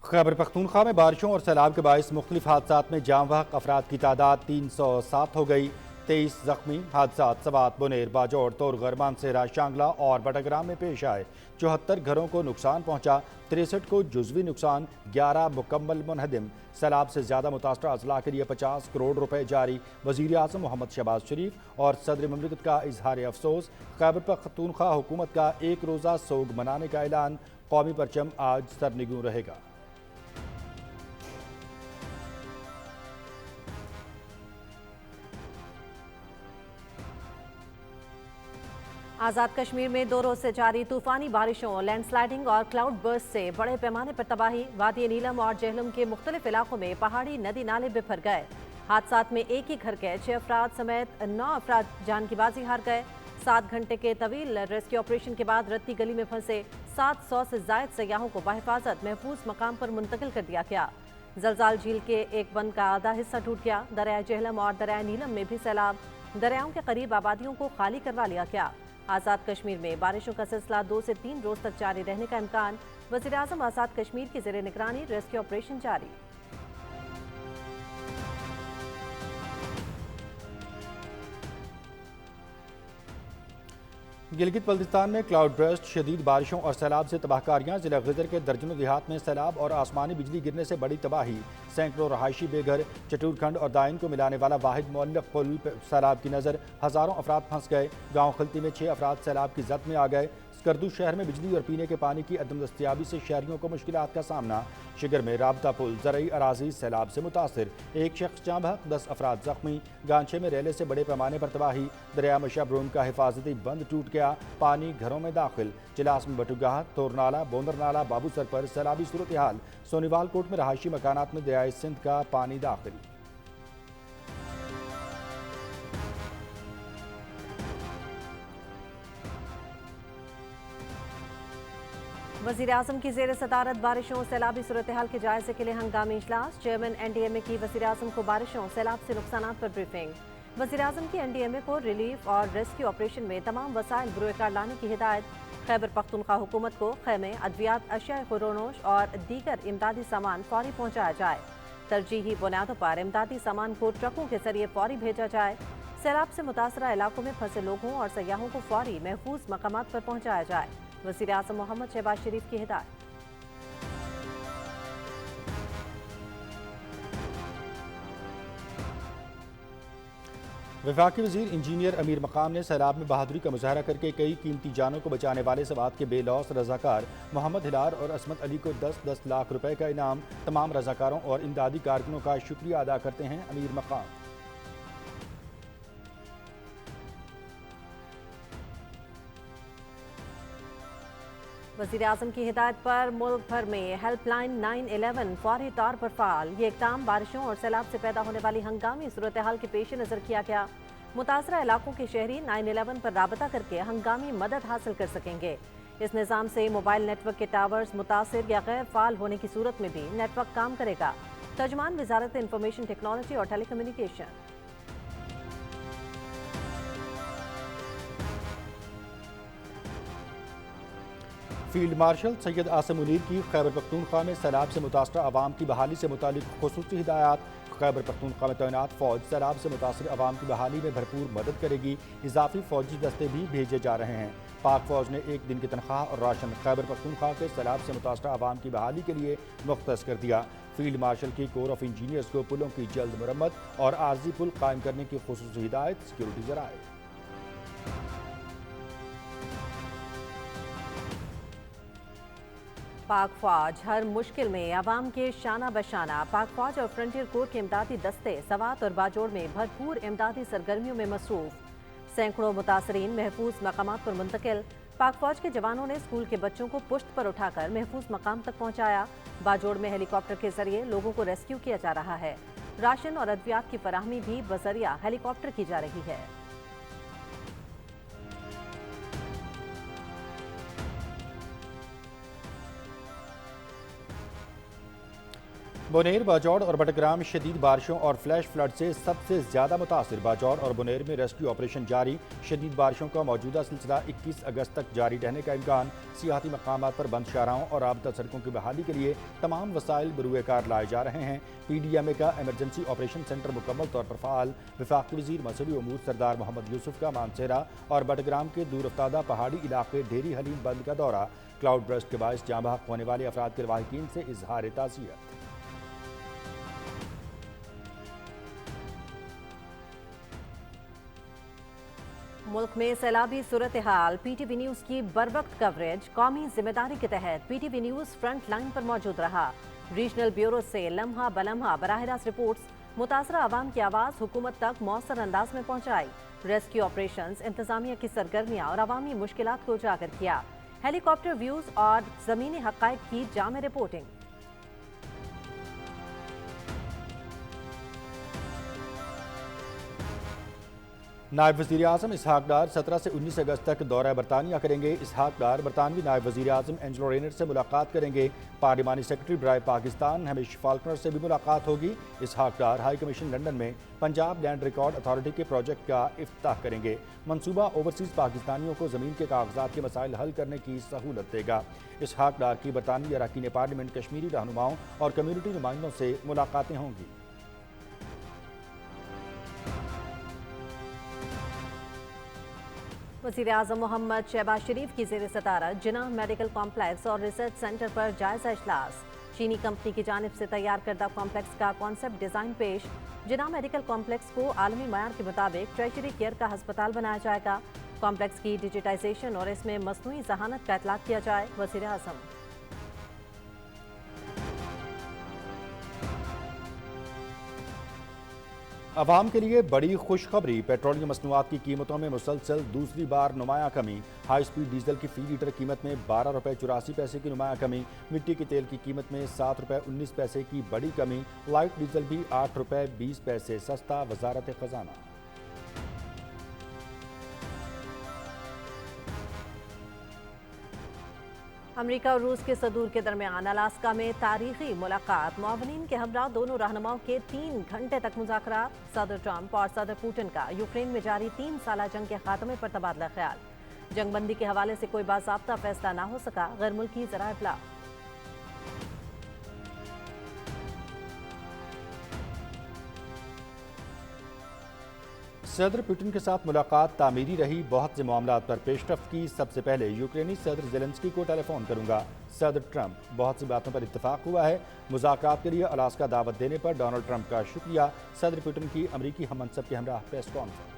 خیبر پختونخوا میں بارشوں اور سیلاب کے باعث مختلف حادثات میں جاں بحق افراد کی تعداد 307 ہو گئی، 23 زخمی۔ حادثات سوات، بنیر، باجوڑ، تورغر، مانسہرہ، شانگلہ اور بٹگرام میں پیش آئے۔ 74 گھروں کو نقصان پہنچا، 63 کو جزوی نقصان، 11 مکمل منہدم۔ سیلاب سے زیادہ متاثرہ اضلاع کے لیے 50 کروڑ روپے جاری۔ وزیر اعظم محمد شہباز شریف اور صدر مملکت کا اظہار افسوس۔ خیبر پختونخوا حکومت کا ایک روزہ سوگ منانے کا اعلان۔ قومی پرچم آج سرنگوں رہے گا۔ آزاد کشمیر میں 2 روز سے جاری طوفانی بارشوں، لینڈ سلائیڈنگ اور کلاؤڈ برسٹ سے بڑے پیمانے پر تباہی۔ وادی نیلم اور جہلم کے مختلف علاقوں میں پہاڑی ندی نالے بپھر گئے۔ حادثات میں ایک ہی گھر کے 6 افراد سمیت 9 افراد جان کی بازی ہار گئے۔ 7 گھنٹے کے طویل ریسکیو آپریشن کے بعد رتی گلی میں پھنسے 700 سے زائد سیاحوں کو بحفاظت محفوظ مقام پر منتقل کر دیا گیا۔ زلزال جھیل کے ایک بند کا آدھا حصہ ٹوٹ گیا۔ دریائے جہلم اور دریائے نیلم میں بھی سیلاب، دریاؤں کے قریب آبادیوں کو خالی کروا لیا گیا۔ آزاد کشمیر میں بارشوں کا سلسلہ 2 سے 3 روز تک جاری رہنے کا امکان۔ وزیراعظم آزاد کشمیر کی زیر نگرانی ریسکیو آپریشن جاری۔ گلگت بلتستان میں کلاؤڈ برسٹ، شدید بارشوں اور سیلاب سے تباہ کاریاں۔ ضلع غدر کے درجنوں دیہات میں سیلاب اور آسمانی بجلی گرنے سے بڑی تباہی۔ سینکڑوں رہائشی بے گھر۔ چٹور کھنڈ اور دائن کو ملانے والا واحد معلق پل سیلاب کی نظر، ہزاروں افراد پھنس گئے۔ گاؤں خلتی میں 6 افراد سیلاب کی زد میں آ گئے۔ اسکردو شہر میں بجلی اور پینے کے پانی کی عدم دستیابی سے شہریوں کو مشکلات کا سامنا۔ شگر میں رابطہ پل، زرعی اراضی سیلاب سے متاثر، 1 شخص جاں بحق، 10 افراد زخمی۔ گانچے میں ریلے سے بڑے پیمانے پر تباہی۔ دریا مشابرون کا حفاظتی بند ٹوٹ گیا، پانی گھروں میں داخل۔ چلاس میں بٹوگاہ، تورنالہ، بوندر نالہ، بابو سر پر سیلابی صورتحال۔ سونیوال کوٹ میں رہائشی مکانات میں دریائے سندھ کا پانی داخل۔ وزیراعظم کی زیر صدارت بارشوں سیلابی صورتحال کے جائزے کے لیے ہنگامی اجلاس۔ چیئرمین NDMA کی وزیراعظم کو بارشوں سیلاب سے نقصانات پر بریفنگ۔ وزیراعظم کی NDMA کو ریلیف اور ریسکیو آپریشن میں تمام وسائل بروئے کار لانے کی ہدایت۔ خیبر پختونخوا حکومت کو خیمے، ادویات، اشیاء خوردونوش اور دیگر امدادی سامان فوری پہنچایا جائے۔ ترجیحی بنیادوں پر امدادی سامان کو ٹرکوں کے ذریعے فوری بھیجا جائے۔ سیلاب سے متاثرہ علاقوں میں پھنسے لوگوں اور سیاحوں کو فوری محفوظ مقامات پر پہنچایا جائے۔ وزیر اعظم محمد شہباز شریف کی ہدایت۔ وفاقی وزیر انجینئر امیر مقام نے سیلاب میں بہادری کا مظاہرہ کر کے کئی قیمتی جانوں کو بچانے والے سوات کے بے لوث رضاکار محمد ہلال اور عصمت علی کو 10-10 لاکھ روپے کا انعام۔ تمام رضاکاروں اور امدادی کارکنوں کا شکریہ ادا کرتے ہیں امیر مقام۔ وزیر اعظم کی ہدایت پر ملک بھر میں ہیلپ لائن 911 فوری طور پر فعال۔ یہ اقدام بارشوں اور سیلاب سے پیدا ہونے والی ہنگامی صورتحال کے پیش نظر کیا گیا۔ متاثرہ علاقوں کے شہری 911 پر رابطہ کر کے ہنگامی مدد حاصل کر سکیں گے۔ اس نظام سے موبائل نیٹ ورک کے ٹاورز متاثر یا غیر فعال ہونے کی صورت میں بھی نیٹ ورک کام کرے گا۔ ترجمان وزارت انفارمیشن ٹیکنالوجی اور ٹیلی communication. Field marshal Syed Asim Munir کی خیبر پختونخوا میں سیلاب سے متاثرہ عوام کی بحالی سے متعلق خصوصی ہدایات۔ خیبر پختونخوا میں تعینات فوج سیلاب سے متاثر عوام کی بحالی میں بھرپور مدد کرے گی۔ اضافی فوجی دستے بھی بھیجے جا رہے ہیں۔ پاک فوج نے 1 دن کی تنخواہ اور راشن خیبر پختونخوا کے سیلاب سے متاثرہ عوام کی بحالی کے لیے مختص کر دیا۔ فیلڈ مارشل کی کور آف انجینئرز کو پلوں کی جلد مرمت اور عارضی پل قائم کرنے کی خصوصی ہدایت۔ سیکیورٹی ذرائع۔ پاک فوج ہر مشکل میں عوام کے شانہ بشانہ۔ پاک فوج اور فرنٹیئر کور کے امدادی دستے سوات اور باجوڑ میں بھرپور امدادی سرگرمیوں میں مصروف۔ سینکڑوں متاثرین محفوظ مقامات پر منتقل۔ پاک فوج کے جوانوں نے اسکول کے بچوں کو پشت پر اٹھا کر محفوظ مقام تک پہنچایا۔ باجوڑ میں ہیلی کاپٹر کے ذریعے لوگوں کو ریسکیو کیا جا رہا ہے۔ راشن اور ادویات کی فراہمی بھی بذریعہ ہیلی کاپٹر کی جا رہی ہے۔ بونیر، باجوڑ اور بٹگرام شدید بارشوں اور فلیش فلڈ سے سب سے زیادہ متاثر۔ باجوڑ اور بونیر میں ریسکیو آپریشن جاری۔ شدید بارشوں کا موجودہ سلسلہ 21 اگست تک جاری رہنے کا امکان۔ سیاحتی مقامات پر بند شاہراہوں اور رابطہ سڑکوں کی بحالی کے لیے تمام وسائل بروئے کار لائے جا رہے ہیں۔ پی ڈی ایم اے کا ایمرجنسی آپریشن سینٹر مکمل طور پر فعال۔ وفاقی وزیر مسئلہ امور سردار محمد یوسف کا مانسہرہ اور بٹگرام کے دور افتادہ پہاڑی علاقے ڈھیری حلیم بند کا دورہ۔ کلاؤڈ برسٹ کے باعث جاں بحق ہونے والے افراد کے لواحقین سے اظہار تعزیت۔ ملک میں سیلابی صورتحال، پی ٹی وی نیوز کی بروقت کوریج قومی ذمہ داری کے تحت P T V news front line پر موجود رہا۔ ریجنل بیورو سے لمحہ بلمحہ براہ راست رپورٹس، متاثرہ عوام کی آواز حکومت تک مؤثر انداز میں پہنچائی۔ ریسکیو آپریشنز، انتظامیہ کی سرگرمیاں اور عوامی مشکلات کو اجاگر کیا۔ ہیلی کاپٹر ویوز اور زمینی حقائق کی جامع رپورٹنگ۔ نائب وزیر اعظم اسحاق ڈار 17 سے 19 اگست تک دورہ برطانیہ کریں گے۔ اسحاق ڈار برطانوی نائب وزیر اعظم اینجلو رینر سے ملاقات کریں گے۔ پارلیمانی سیکرٹری برائے پاکستان ہمیش فالکنر سے بھی ملاقات ہوگی۔ Ishaq Dar high commission London میں پنجاب لینڈ ریکارڈ اتھارٹی کے پروجیکٹ کا افتتاح کریں گے۔ منصوبہ اوورسیز پاکستانیوں کو زمین کے کاغذات کے مسائل حل کرنے کی سہولت دے گا۔ اسحاق ڈار کی برطانوی اراکین پارلیمنٹ کشمیری رہنماؤں اور کمیونٹی نمائندوں سے ملاقاتیں ہوں گی۔ وزیر اعظم محمد شہباز شریف کی زیر صدارت جناح میڈیکل کمپلیکس اور ریسرچ سینٹر پر جائزہ اجلاس۔ چینی کمپنی کی جانب سے تیار کردہ کمپلیکس کا کانسیپٹ ڈیزائن پیش۔ جناح میڈیکل کمپلیکس کو عالمی معیار کے مطابق ٹریجری کیئر کا ہسپتال بنایا جائے گا۔ کمپلیکس کی ڈیجیٹائزیشن اور اس میں مصنوعی ذہانت کا اطلاق کیا جائے۔ وزیر اعظم عوام کے لیے بڑی خوشخبری، پیٹرولیم مصنوعات کی قیمتوں میں مسلسل دوسری بار نمایاں کمی۔ ہائی سپیڈ ڈیزل کی فی لیٹر قیمت میں 12 روپے 84 پیسے کی نمایاں کمی۔ مٹی کے تیل کی قیمت میں 7 روپے 19 پیسے کی بڑی کمی۔ لائٹ ڈیزل بھی 8 روپے 20 پیسے سستا۔ وزارت خزانہ امریکہ اور روس کے صدور کے درمیان الاسکا میں تاریخی ملاقات۔ معاونین کے ہمراہ دونوں رہنماؤں کے 3 گھنٹے تک مذاکرات۔ صدر ٹرمپ اور صدر پوٹن کا یوکرین میں جاری 3 سالہ جنگ کے خاتمے پر تبادلہ خیال۔ جنگ بندی کے حوالے سے کوئی باضابطہ فیصلہ نہ ہو سکا، غیر ملکی ذرائع ابلاغ۔ صدر پوٹن کے ساتھ ملاقات تعمیری رہی، بہت سے معاملات پر پیش رفت کی۔ سب سے پہلے یوکرینی صدر زیلنسکی کو ٹیلی فون کروں گا۔ صدر ٹرمپ، بہت سی باتوں پر اتفاق ہوا ہے۔ مذاکرات کے لیے الاسکا دعوت دینے پر ڈونلڈ ٹرمپ کا شکریہ۔ صدر پوٹن کی امریکی ہم منصب کے ہمراہ پریس کانفرنس۔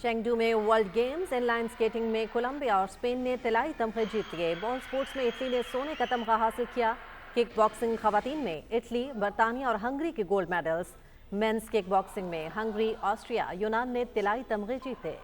چینگڈو میں world games in line skating میں کولمبیا اور اسپین نے طلائی تمغے جیت لیے۔ بال سپورٹس میں اٹلی نے سونے کا تمغہ حاصل کیا۔ کک باکسنگ خواتین میں اٹلی، برطانیہ اور ہنگری کے gold medals. Men's kick boxing میں ہنگری، آسٹریا، یونان نے طلائی تمغے جیتے۔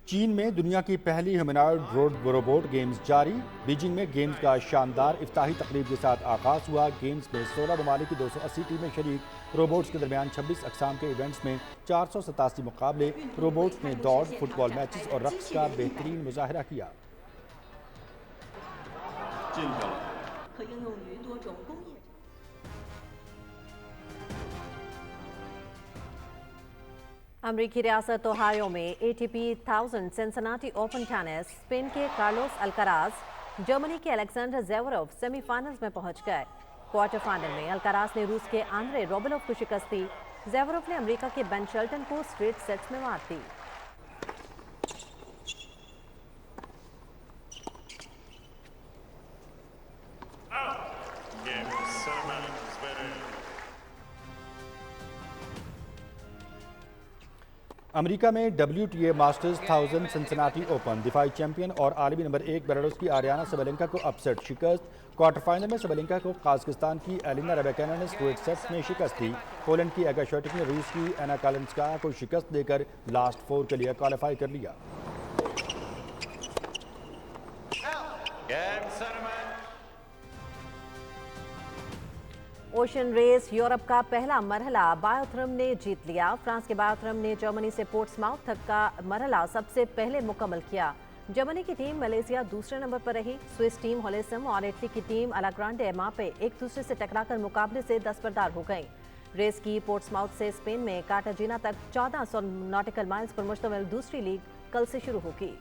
چین میں دنیا کی پہلی ہیومنائڈ روبوٹ گیمز جاری۔ بیجنگ میں گیمز کا شاندار افتتاحی تقریب کے ساتھ آغاز ہوا۔ گیمز میں 16 ممالک کی 280 ٹیمیں شریک۔ روبوٹس کے درمیان 26 اقسام کے ایونٹس میں 487 مقابلے۔ روبوٹس نے دوڑ، فٹ بال میچز اور رقص کا بہترین مظاہرہ کیا۔ امریکی ریاست اوہایو میں ATP 1000 Cincinnati Open tennis, Spain کے کارلوس الکراز، جرمنی کے الیگزینڈر زیوروف سیمی فائنلز میں پہنچ گئے۔ کوارٹر فائنل میں الکراز نے روس کے آندرے روبلوف کو شکست دی۔ زیوروف نے امریکہ کے بین شلٹن کو اسٹریٹ سیٹس میں مات دی۔ امریکہ میں WTA ماسٹرز 1000 سنسناٹی اوپن دفاعی چیمپئن اور عالمی نمبر 1 بیلاروس کی آریانا سبلینکا کو اپسٹ شکست۔ کوارٹر فائنل میں سبلینکا کو قازقستان کی ایلینا ربیکینا نے اسٹریٹ سیٹس میں شکست دی۔ پولینڈ کی ایگا شویٹک نے روس کی اینا کالنسکایا کو شکست دے کر لاسٹ 4 کے لیے کوالیفائی کر لیا۔ اوشن ریس یورپ کا پہلا مرحلہ بایوتھرم نے جیت لیا۔ فرانس کے بایوتھرم نے جرمنی سے پورٹس ماؤتھ تک کا مرحلہ سب سے پہلے مکمل کیا۔ جرمنی کی ٹیم ملیشیا دوسرے نمبر پر رہی۔ سوئس ٹیم ہولیسم اور اٹلی کی ٹیم الاگرانڈے ماپے ایک دوسرے سے ٹکرا کر مقابلے سے دستبردار ہو گئیں۔ ریس کی پورٹس ماؤتھ سے اسپین میں کارٹاجینا تک 1400 ناٹیکل مائلز پر مشتمل دوسری لیگ کل سے شروع ہوگی۔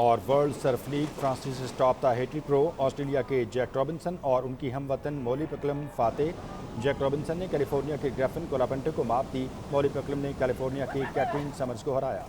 اور ورلڈ سرف لیگ فرانسیسی ٹاپ تھا ہیٹی پرو، آسٹریلیا کے جیک رابنسن اور ان کی ہم وطن مولی پکلم فاتح۔ جیک رابنسن نے کیلیفورنیا کے گریفن کولاپنٹے کو مات دی، مولی پکلم نے کیلیفورنیا کی کیٹرین سمرز کو ہرایا۔